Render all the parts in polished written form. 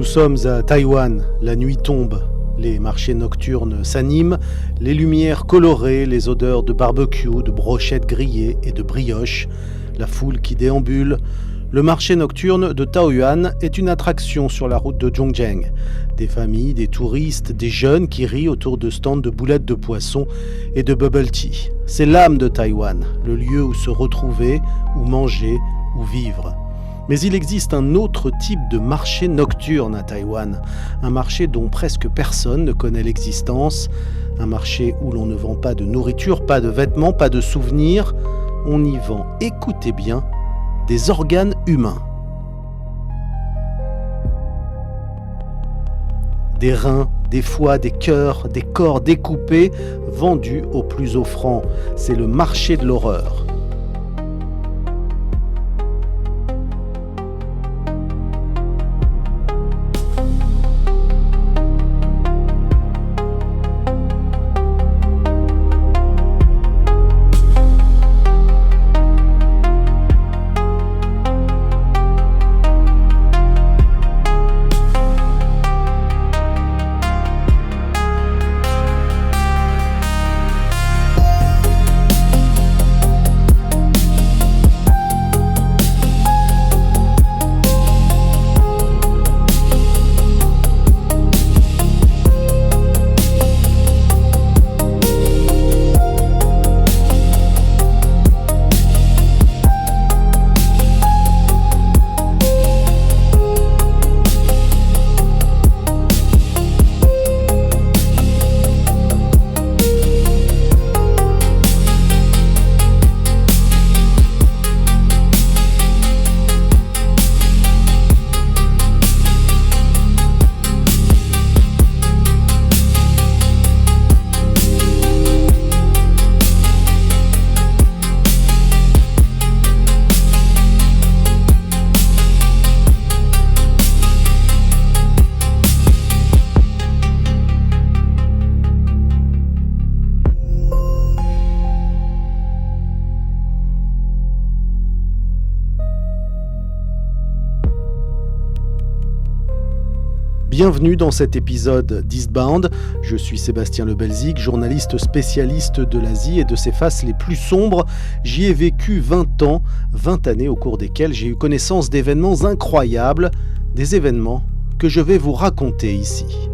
sommes à Taïwan, la nuit tombe, les marchés nocturnes s'animent, les lumières colorées, les odeurs de barbecue, de brochettes grillées et de brioches, la foule qui déambule. Le marché nocturne de Taoyuan est une attraction sur la route de Zhongzheng. Des familles, des touristes, des jeunes qui rient autour de stands de boulettes de poisson et de bubble tea. C'est l'âme de Taïwan, le lieu où se retrouver, où manger, où vivre. Mais il existe un autre type de marché nocturne à Taïwan, un marché dont presque personne ne connaît l'existence, un marché où l'on ne vend pas de nourriture, pas de vêtements, pas de souvenirs, on y vend, écoutez bien, des organes humains. Des reins, des foies, des cœurs, des corps découpés, vendus au plus offrant. C'est le marché de l'horreur. Bienvenue dans cet épisode d'Eastbound. Je suis Sébastien Lebelzig, journaliste spécialiste de l'Asie et de ses faces les plus sombres. J'y ai vécu 20 ans, 20 années au cours desquelles j'ai eu connaissance d'événements incroyables, des événements que je vais vous raconter ici.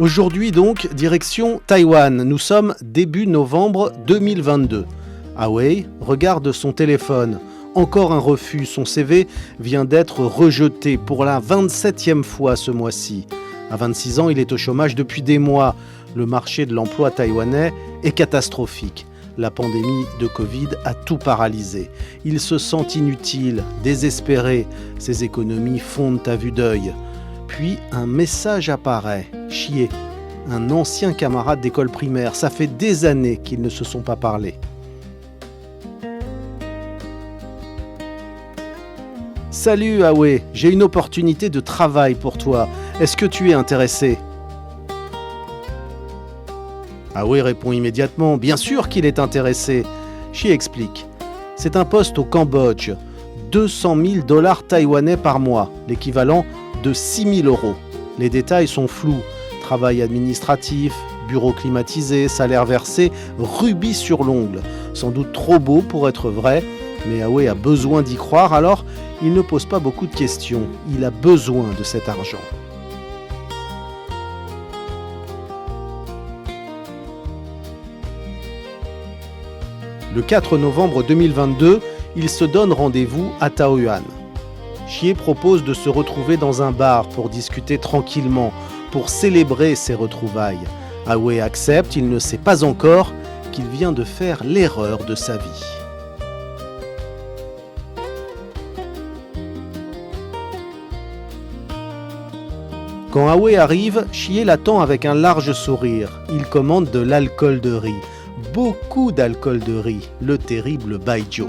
Aujourd'hui donc, direction Taïwan. Nous sommes début novembre 2022. Wei regarde son téléphone. Encore un refus. Son CV vient d'être rejeté pour la 27e fois ce mois-ci. À 26 ans, il est au chômage depuis des mois. Le marché de l'emploi taïwanais est catastrophique. La pandémie de Covid a tout paralysé. Il se sent inutile, désespéré. Ses économies fondent à vue d'œil. Puis un message apparaît. Chier, un ancien camarade d'école primaire. Ça fait des années qu'ils ne se sont pas parlé. Salut Wei, j'ai une opportunité de travail pour toi. Est-ce que tu es intéressé ? Awe répond immédiatement, bien sûr qu'il est intéressé. Xie explique, c'est un poste au Cambodge, 200 000 $ taïwanais par mois, l'équivalent de 6 000 €. Les détails sont flous, travail administratif, bureau climatisé, salaire versé, rubis sur l'ongle. Sans doute trop beau pour être vrai, mais Awe a besoin d'y croire, alors il ne pose pas beaucoup de questions. Il a besoin de cet argent. Le 4 novembre 2022, il se donne rendez-vous à Taoyuan. Xie propose de se retrouver dans un bar pour discuter tranquillement, pour célébrer ces retrouvailles. Awe accepte, il ne sait pas encore qu'il vient de faire l'erreur de sa vie. Quand Awe arrive, Xie l'attend avec un large sourire. Il commande de l'alcool de riz. Beaucoup d'alcool de riz, le terrible Baijiu.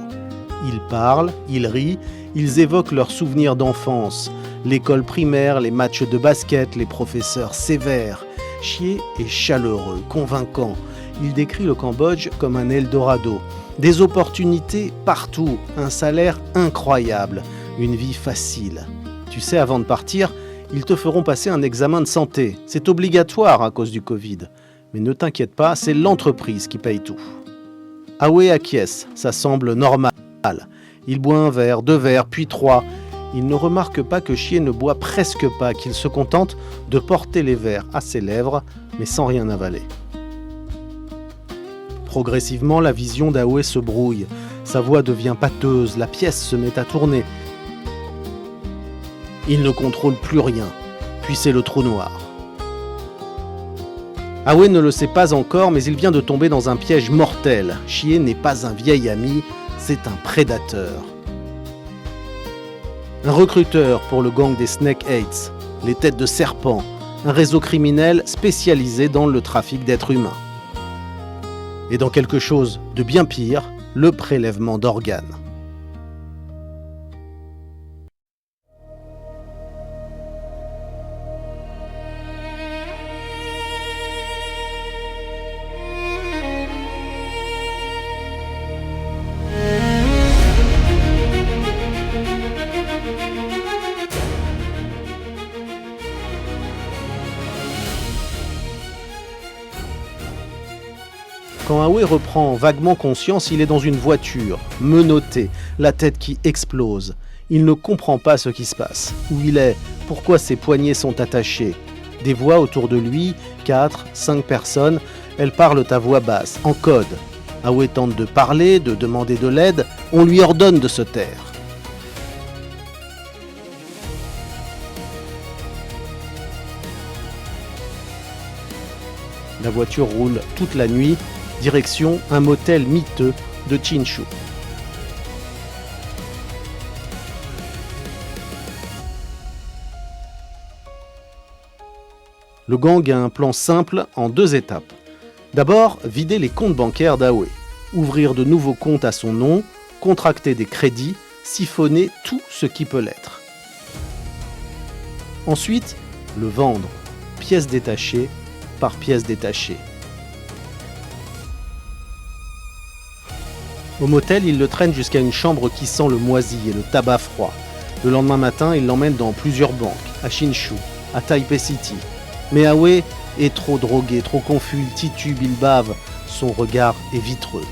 Ils parlent, ils rient, ils évoquent leurs souvenirs d'enfance, l'école primaire, les matchs de basket, les professeurs sévères. Xie est chaleureux, convaincant. Il décrit le Cambodge comme un Eldorado. Des opportunités partout, un salaire incroyable, une vie facile. Tu sais, avant de partir, ils te feront passer un examen de santé. C'est obligatoire à cause du Covid. Mais ne t'inquiète pas, c'est l'entreprise qui paye tout. Awe acquiesce, ça semble normal. Il boit un verre, 2 verres, puis 3. Il ne remarque pas que Xie ne boit presque pas, qu'il se contente de porter les verres à ses lèvres, mais sans rien avaler. Progressivement, la vision d'Awe se brouille. Sa voix devient pâteuse, la pièce se met à tourner. Il ne contrôle plus rien, puis c'est le trou noir. Awe ne le sait pas encore, mais il vient de tomber dans un piège mortel. Xie n'est pas un vieil ami, c'est un prédateur. Un recruteur pour le gang des Snake Eights, les têtes de serpent, un réseau criminel spécialisé dans le trafic d'êtres humains. Et dans quelque chose de bien pire, le prélèvement d'organes. Quand Awe reprend vaguement conscience, il est dans une voiture, menotté, la tête qui explose. Il ne comprend pas ce qui se passe, où il est, pourquoi ses poignets sont attachés. Des voix autour de lui, 4, 5 personnes, elles parlent à voix basse, en code. Awe tente de parler, de demander de l'aide, on lui ordonne de se taire. La voiture roule toute la nuit, direction un motel miteux de Chinshu. Le gang a un plan simple en 2 étapes. D'abord, vider les comptes bancaires d'Awe, ouvrir de nouveaux comptes à son nom, contracter des crédits, siphonner tout ce qui peut l'être. Ensuite, le vendre, pièce détachée par pièce détachée. Au motel, il le traîne jusqu'à une chambre qui sent le moisi et le tabac froid. Le lendemain matin, il l'emmène dans plusieurs banques, à Hsinchu, à Taipei City. Mais Awe est trop drogué, trop confus, il titube, il bave, son regard est vitreux.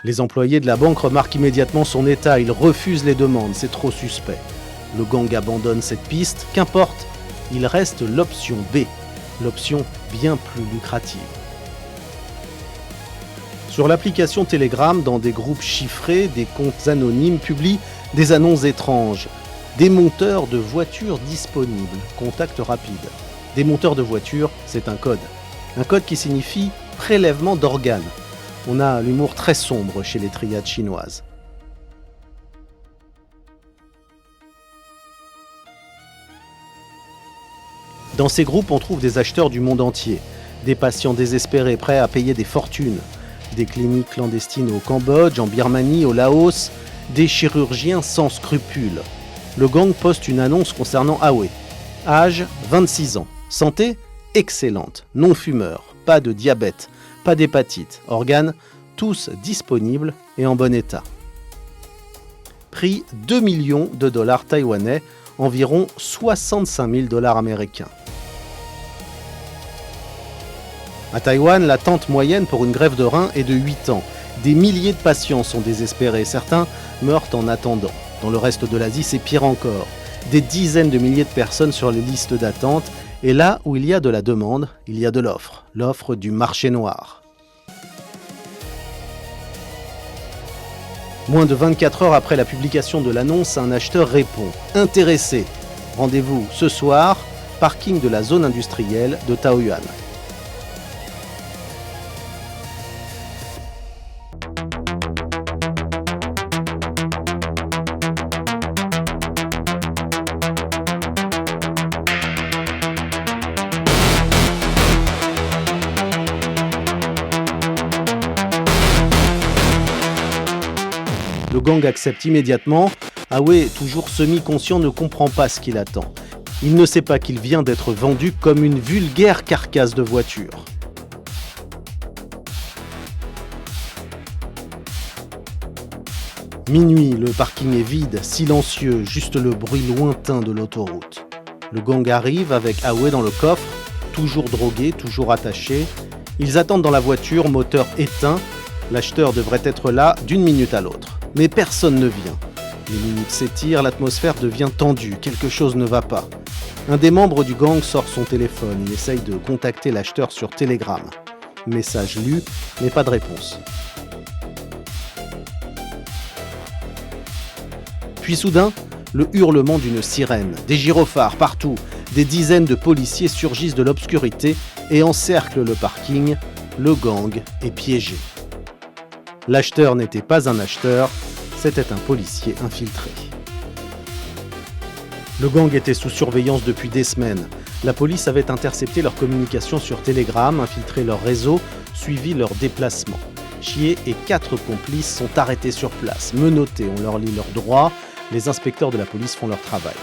Les employés de la banque remarquent immédiatement son état, ils refusent les demandes, c'est trop suspect. Le gang abandonne cette piste, qu'importe, il reste l'option B, l'option bien plus lucrative. Sur l'application Telegram, dans des groupes chiffrés, des comptes anonymes publient des annonces étranges. Démonteur de voitures disponibles, contact rapide. Démonteur de voitures, c'est un code. Un code qui signifie prélèvement d'organes. On a l'humour très sombre chez les triades chinoises. Dans ces groupes, on trouve des acheteurs du monde entier, des patients désespérés prêts à payer des fortunes, des cliniques clandestines au Cambodge, en Birmanie, au Laos, des chirurgiens sans scrupules. Le gang poste une annonce concernant Awe. Âge 26 ans. Santé excellente. Non-fumeur. Pas de diabète. Pas d'hépatite. Organes tous disponibles et en bon état. Prix 2 millions de dollars taïwanais, environ 65 000 dollars américains. À Taïwan, l'attente moyenne pour une greffe de rein est de 8 ans. Des milliers de patients sont désespérés, certains meurent en attendant. Dans le reste de l'Asie, c'est pire encore. Des dizaines de milliers de personnes sur les listes d'attente, et là où il y a de la demande, il y a de l'offre. L'offre du marché noir. Moins de 24 heures après la publication de l'annonce, un acheteur répond. Intéressé. Rendez-vous ce soir, parking de la zone industrielle de Taoyuan. Le gang accepte immédiatement. Awe, toujours semi-conscient, ne comprend pas ce qu'il attend. Il ne sait pas qu'il vient d'être vendu comme une vulgaire carcasse de voiture. Minuit, le parking est vide, silencieux, juste le bruit lointain de l'autoroute. Le gang arrive avec Awe dans le coffre, toujours drogué, toujours attaché. Ils attendent dans la voiture, moteur éteint. L'acheteur devrait être là d'une minute à l'autre. Mais personne ne vient. Les minutes s'étirent, l'atmosphère devient tendue, quelque chose ne va pas. Un des membres du gang sort son téléphone, il essaye de contacter l'acheteur sur Telegram. Message lu, mais pas de réponse. Puis soudain, le hurlement d'une sirène, des gyrophares partout, des dizaines de policiers surgissent de l'obscurité et encerclent le parking. Le gang est piégé. L'acheteur n'était pas un acheteur, c'était un policier infiltré. Le gang était sous surveillance depuis des semaines. La police avait intercepté leurs communications sur Telegram, infiltré leur réseau, suivi leurs déplacements. Chier et 4 complices sont arrêtés sur place, menottés, on leur lit leurs droits, les inspecteurs de la police font leur travail.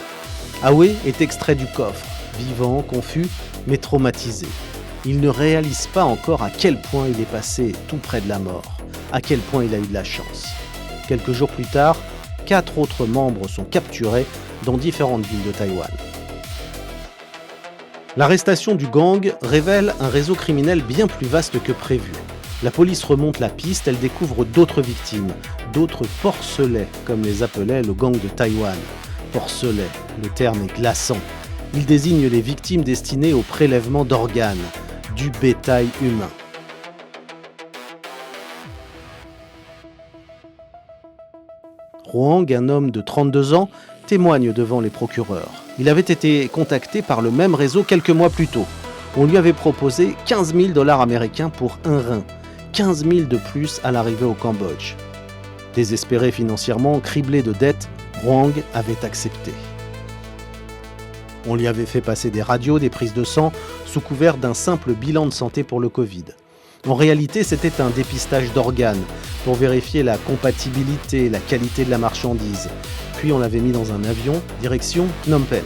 Awe est extrait du coffre, vivant, confus, mais traumatisé. Il ne réalise pas encore à quel point il est passé tout près de la mort, à quel point il a eu de la chance. Quelques jours plus tard, 4 autres membres sont capturés dans différentes villes de Taïwan. L'arrestation du gang révèle un réseau criminel bien plus vaste que prévu. La police remonte la piste, elle découvre d'autres victimes, d'autres porcelets, comme les appelait le gang de Taïwan. Porcelets, le terme est glaçant. Il désigne les victimes destinées au prélèvement d'organes, du bétail humain. Huang, un homme de 32 ans, témoigne devant les procureurs. Il avait été contacté par le même réseau quelques mois plus tôt. On lui avait proposé 15 000 dollars américains pour un rein, 15 000 de plus à l'arrivée au Cambodge. Désespéré financièrement, criblé de dettes, Huang avait accepté. On lui avait fait passer des radios, des prises de sang, sous couvert d'un simple bilan de santé pour le Covid. En réalité, c'était un dépistage d'organes pour vérifier la compatibilité, la qualité de la marchandise. Puis on l'avait mis dans un avion, direction Phnom Penh.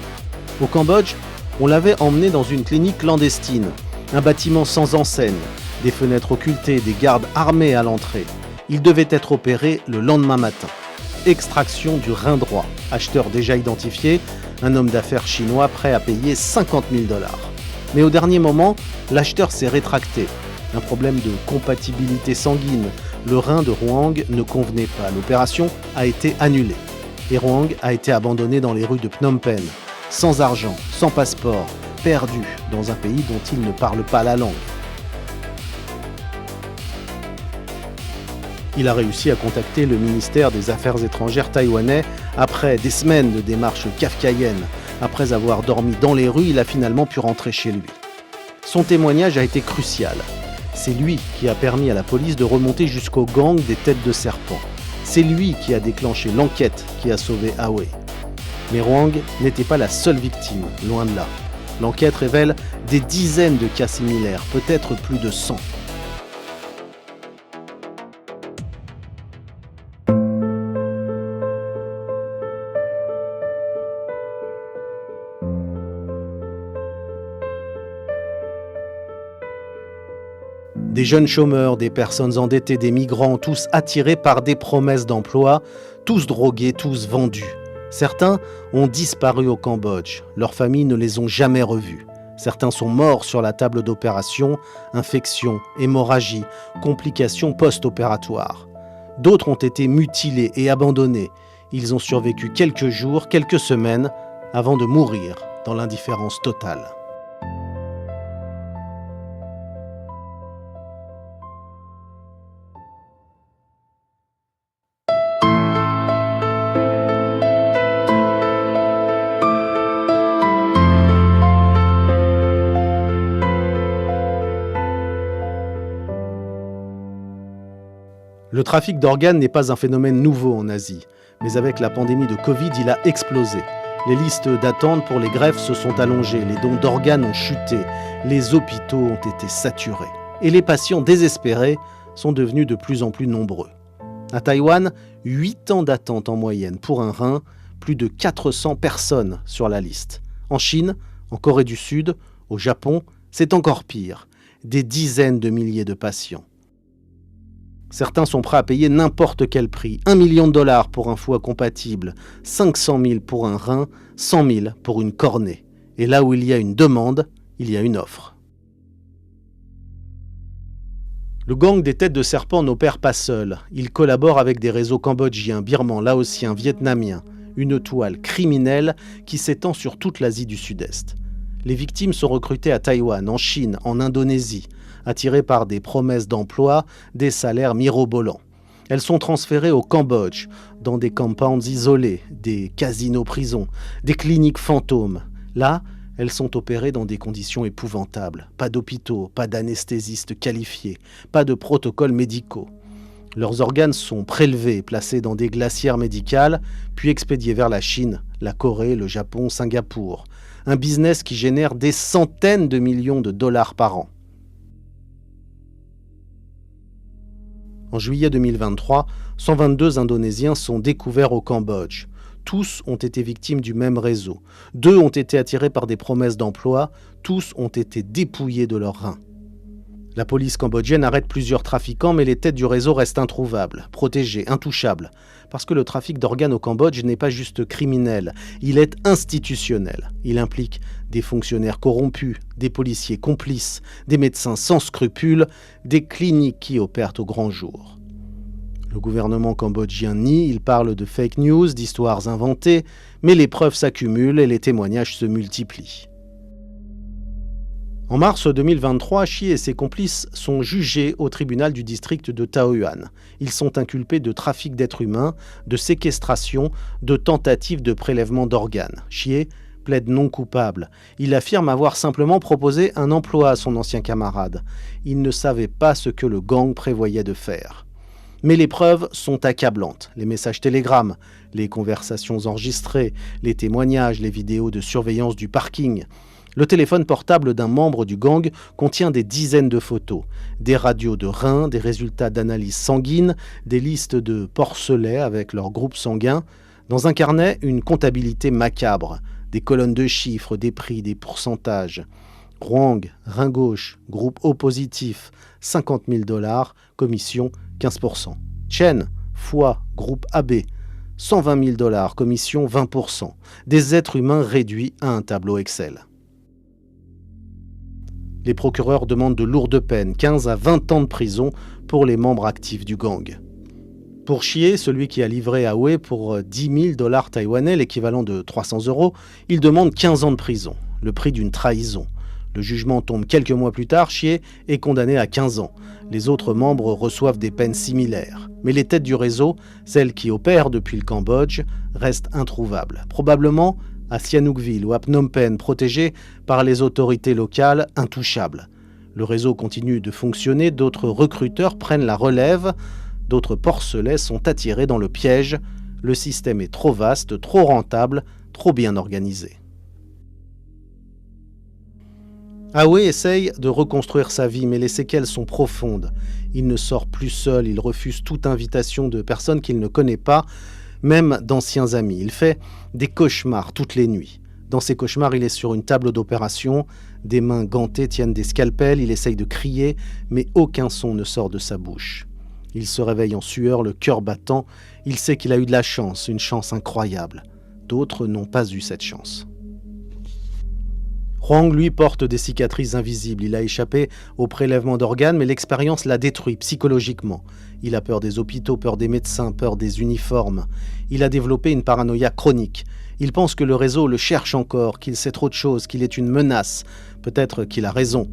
Au Cambodge, on l'avait emmené dans une clinique clandestine, un bâtiment sans enseigne, des fenêtres occultées, des gardes armés à l'entrée. Il devait être opéré le lendemain matin. Extraction du rein droit, acheteur déjà identifié, un homme d'affaires chinois prêt à payer 50 000 dollars. Mais au dernier moment, l'acheteur s'est rétracté. Un problème de compatibilité sanguine. Le rein de Huang ne convenait pas. L'opération a été annulée. Et Huang a été abandonné dans les rues de Phnom Penh, sans argent, sans passeport, perdu dans un pays dont il ne parle pas la langue. Il a réussi à contacter le ministère des Affaires étrangères taïwanais après des semaines de démarches kafkaïennes. Après avoir dormi dans les rues, il a finalement pu rentrer chez lui. Son témoignage a été crucial. C'est lui qui a permis à la police de remonter jusqu'au gang des têtes de serpent. C'est lui qui a déclenché l'enquête qui a sauvé Awe. Mais Huang n'était pas la seule victime, loin de là. L'enquête révèle des dizaines de cas similaires, peut-être plus de 100. Des jeunes chômeurs, des personnes endettées, des migrants, tous attirés par des promesses d'emploi, tous drogués, tous vendus. Certains ont disparu au Cambodge, leurs familles ne les ont jamais revus. Certains sont morts sur la table d'opération, infections, hémorragies, complications post-opératoires. D'autres ont été mutilés et abandonnés. Ils ont survécu quelques jours, quelques semaines, avant de mourir dans l'indifférence totale. Le trafic d'organes n'est pas un phénomène nouveau en Asie, mais avec la pandémie de Covid, il a explosé. Les listes d'attente pour les greffes se sont allongées, les dons d'organes ont chuté, les hôpitaux ont été saturés. Et les patients désespérés sont devenus de plus en plus nombreux. À Taïwan, 8 ans d'attente en moyenne pour un rein, plus de 400 personnes sur la liste. En Chine, en Corée du Sud, au Japon, c'est encore pire. Des dizaines de milliers de patients. Certains sont prêts à payer n'importe quel prix. 1 million de dollars pour un foie compatible, 500 000 pour un rein, 100 000 pour une cornée. Et là où il y a une demande, il y a une offre. Le gang des têtes de serpent n'opère pas seul. Il collabore avec des réseaux cambodgiens, birmans, laotiens, vietnamiens. Une toile criminelle qui s'étend sur toute l'Asie du Sud-Est. Les victimes sont recrutées à Taïwan, en Chine, en Indonésie, attirées par des promesses d'emploi, des salaires mirobolants. Elles sont transférées au Cambodge, dans des compounds isolés, des casinos-prisons, des cliniques fantômes. Là, elles sont opérées dans des conditions épouvantables. Pas d'hôpitaux, pas d'anesthésistes qualifiés, pas de protocoles médicaux. Leurs organes sont prélevés, placés dans des glacières médicales, puis expédiés vers la Chine, la Corée, le Japon, Singapour. Un business qui génère des centaines de millions de dollars par an. En juillet 2023, 122 Indonésiens sont découverts au Cambodge. Tous ont été victimes du même réseau. 2 ont été attirés par des promesses d'emploi. Tous ont été dépouillés de leurs reins. La police cambodgienne arrête plusieurs trafiquants, mais les têtes du réseau restent introuvables, protégées, intouchables. Parce que le trafic d'organes au Cambodge n'est pas juste criminel, il est institutionnel. Il implique des fonctionnaires corrompus, des policiers complices, des médecins sans scrupules, des cliniques qui opèrent au grand jour. Le gouvernement cambodgien nie, il parle de fake news, d'histoires inventées, mais les preuves s'accumulent et les témoignages se multiplient. En mars 2023, Chie et ses complices sont jugés au tribunal du district de Taoyuan. Ils sont inculpés de trafic d'êtres humains, de séquestration, de tentative de prélèvement d'organes. Chie plaide non coupable. Il affirme avoir simplement proposé un emploi à son ancien camarade. Il ne savait pas ce que le gang prévoyait de faire. Mais les preuves sont accablantes. Les messages télégrammes, les conversations enregistrées, les témoignages, les vidéos de surveillance du parking. Le téléphone portable d'un membre du gang contient des dizaines de photos, des radios de reins, des résultats d'analyse sanguine, des listes de porcelets avec leur groupe sanguin. Dans un carnet, une comptabilité macabre, des colonnes de chiffres, des prix, des pourcentages. Rwang, rein gauche, groupe O positif, 50 000 $, commission 15%. Chen, foie, groupe AB, 120 000 $, commission 20%. Des êtres humains réduits à un tableau Excel. Les procureurs demandent de lourdes peines, 15 à 20 ans de prison pour les membres actifs du gang. Pour Chie, celui qui a livré Awe pour 10 000 $ taïwanais, l'équivalent de 300 €, il demande 15 ans de prison, le prix d'une trahison. Le jugement tombe quelques mois plus tard, Chie est condamné à 15 ans. Les autres membres reçoivent des peines similaires. Mais les têtes du réseau, celles qui opèrent depuis le Cambodge, restent introuvables. Probablement à Sihanoukville ou à Phnom Penh, protégés par les autorités locales, intouchables. Le réseau continue de fonctionner, d'autres recruteurs prennent la relève, d'autres porcelets sont attirés dans le piège. Le système est trop vaste, trop rentable, trop bien organisé. Awe essaye de reconstruire sa vie, mais les séquelles sont profondes. Il ne sort plus seul, il refuse toute invitation de personnes qu'il ne connaît pas, même d'anciens amis. Il fait des cauchemars toutes les nuits. Dans ses cauchemars, il est sur une table d'opération, des mains gantées tiennent des scalpels, il essaye de crier, mais aucun son ne sort de sa bouche. Il se réveille en sueur, le cœur battant, il sait qu'il a eu de la chance, une chance incroyable. D'autres n'ont pas eu cette chance. Huang, lui, porte des cicatrices invisibles. Il a échappé au prélèvement d'organes, mais l'expérience l'a détruit psychologiquement. Il a peur des hôpitaux, peur des médecins, peur des uniformes. Il a développé une paranoïa chronique. Il pense que le réseau le cherche encore, qu'il sait trop de choses, qu'il est une menace. Peut-être qu'il a raison.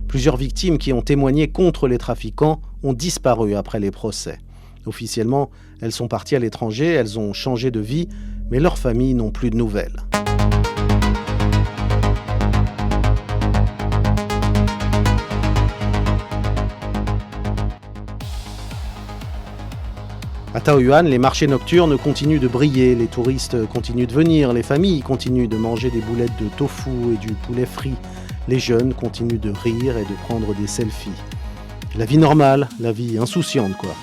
Plusieurs victimes qui ont témoigné contre les trafiquants ont disparu après les procès. Officiellement, elles sont parties à l'étranger, elles ont changé de vie, mais leurs familles n'ont plus de nouvelles. À Taoyuan, les marchés nocturnes continuent de briller, les touristes continuent de venir, les familles continuent de manger des boulettes de tofu et du poulet frit, les jeunes continuent de rire et de prendre des selfies. La vie normale, la vie insouciante quoi.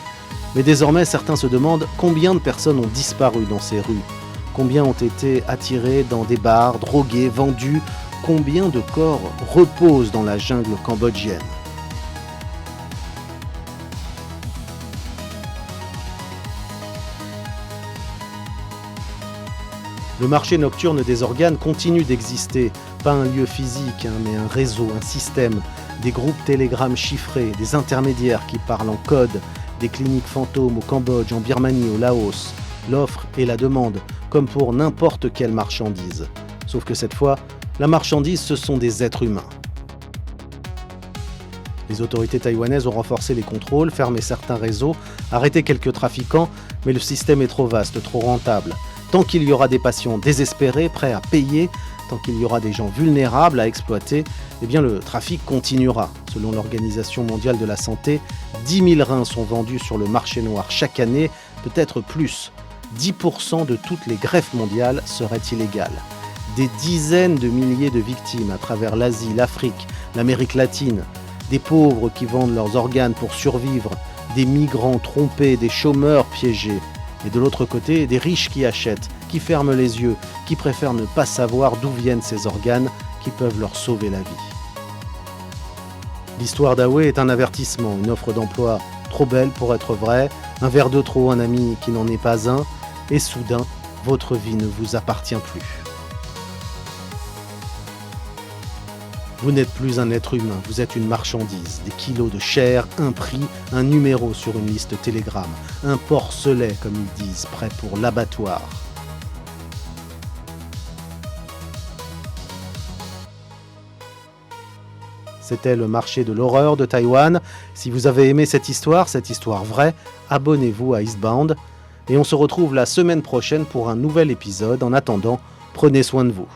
Mais désormais, certains se demandent combien de personnes ont disparu dans ces rues, combien ont été attirés dans des bars, drogués, vendus, combien de corps reposent dans la jungle cambodgienne. Le marché nocturne des organes continue d'exister, pas un lieu physique, mais un réseau, un système, des groupes Telegram chiffrés, des intermédiaires qui parlent en code, des cliniques fantômes au Cambodge, en Birmanie, au Laos, l'offre et la demande, comme pour n'importe quelle marchandise. Sauf que cette fois, la marchandise, ce sont des êtres humains. Les autorités taïwanaises ont renforcé les contrôles, fermé certains réseaux, arrêté quelques trafiquants, mais le système est trop vaste, trop rentable. Tant qu'il y aura des patients désespérés, prêts à payer, tant qu'il y aura des gens vulnérables à exploiter, eh bien le trafic continuera. Selon l'Organisation mondiale de la santé, 10 000 reins sont vendus sur le marché noir chaque année, peut-être plus. 10% de toutes les greffes mondiales seraient illégales. Des dizaines de milliers de victimes à travers l'Asie, l'Afrique, l'Amérique latine, des pauvres qui vendent leurs organes pour survivre, des migrants trompés, des chômeurs piégés. Et de l'autre côté, des riches qui achètent, qui ferment les yeux, qui préfèrent ne pas savoir d'où viennent ces organes qui peuvent leur sauver la vie. L'histoire d'Awe est un avertissement, une offre d'emploi trop belle pour être vraie, un verre de trop, un ami qui n'en est pas un, et soudain, votre vie ne vous appartient plus. Vous n'êtes plus un être humain, vous êtes une marchandise, des kilos de chair, un prix, un numéro sur une liste Telegram, un porcelet comme ils disent, prêt pour l'abattoir. C'était le marché de l'horreur de Taïwan. Si vous avez aimé cette histoire vraie, abonnez-vous à Eastbound et on se retrouve la semaine prochaine pour un nouvel épisode. En attendant, prenez soin de vous.